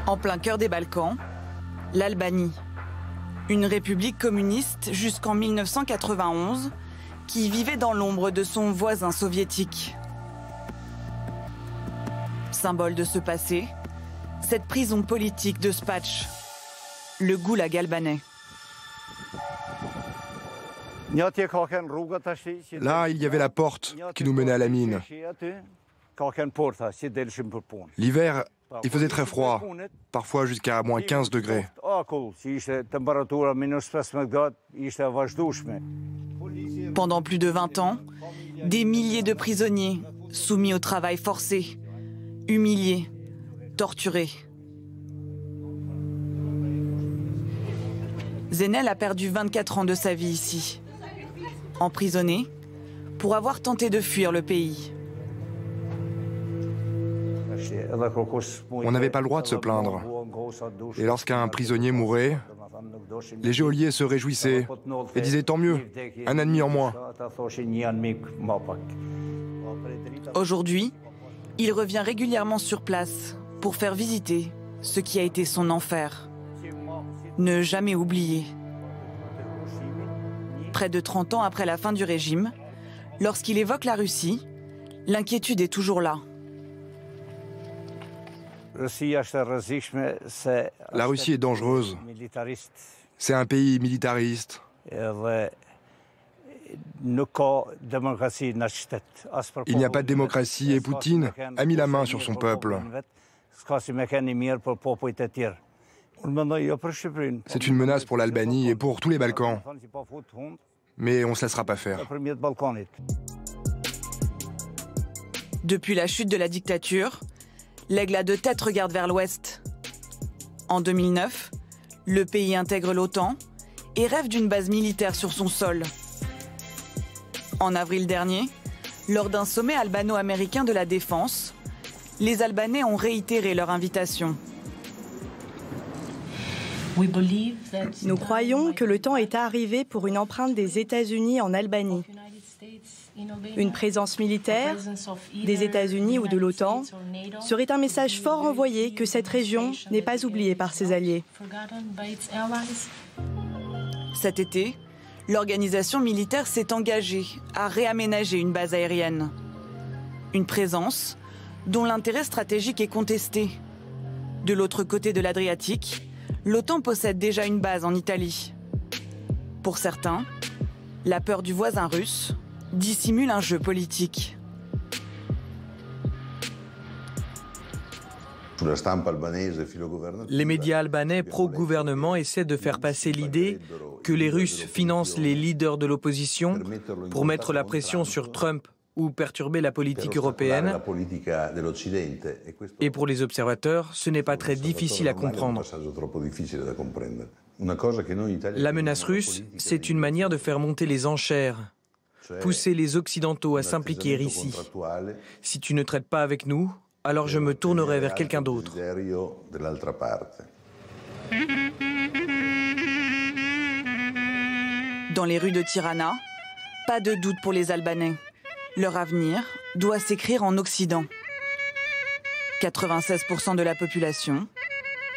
En plein cœur des Balkans, l'Albanie. Une république communiste jusqu'en 1991 qui vivait dans l'ombre de son voisin soviétique. Symbole de ce passé, cette prison politique de Spač, le goulag albanais. Là, il y avait la porte qui nous menait à la mine. L'hiver, il faisait très froid, parfois jusqu'à moins 15 degrés. Pendant plus de 20 ans, des milliers de prisonniers soumis au travail forcé, humiliés, torturés. Zenel a perdu 24 ans de sa vie ici, emprisonné pour avoir tenté de fuir le pays. On n'avait pas le droit de se plaindre. Et lorsqu'un prisonnier mourait, les geôliers se réjouissaient et disaient tant mieux, un ennemi en moins. Aujourd'hui, il revient régulièrement sur place pour faire visiter ce qui a été son enfer. Ne jamais oublier. Près de 30 ans après la fin du régime, lorsqu'il évoque la Russie, l'inquiétude est toujours là. La Russie est dangereuse. C'est un pays militariste. Il n'y a pas de démocratie et Poutine a mis la main sur son peuple. C'est une menace pour l'Albanie et pour tous les Balkans. Mais on ne se laissera pas faire. Depuis la chute de la dictature, l'aigle à deux têtes regarde vers l'ouest. En 2009, le pays intègre l'OTAN et rêve d'une base militaire sur son sol. En avril dernier, lors d'un sommet albano-américain de la défense, les Albanais ont réitéré leur invitation. Nous croyons que le temps est arrivé pour une empreinte des États-Unis en Albanie. Une présence militaire des États-Unis ou de l'OTAN serait un message fort envoyé que cette région n'est pas oubliée par ses alliés. Cet été, l'organisation militaire s'est engagée à réaménager une base aérienne. Une présence dont l'intérêt stratégique est contesté. De l'autre côté de l'Adriatique, l'OTAN possède déjà une base en Italie. Pour certains, la peur du voisin russe dissimule un jeu politique. Les médias albanais pro-gouvernement essaient de faire passer l'idée que les Russes financent les leaders de l'opposition pour mettre la pression sur Trump ou perturber la politique européenne. Et pour les observateurs, ce n'est pas très difficile à comprendre. La menace russe, c'est une manière de faire monter les enchères, pousser les Occidentaux à s'impliquer ici. Si tu ne traites pas avec nous, alors je me tournerai vers quelqu'un d'autre. Dans les rues de Tirana, pas de doute pour les Albanais. Leur avenir doit s'écrire en Occident. 96% de la population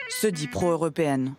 se dit pro-européenne.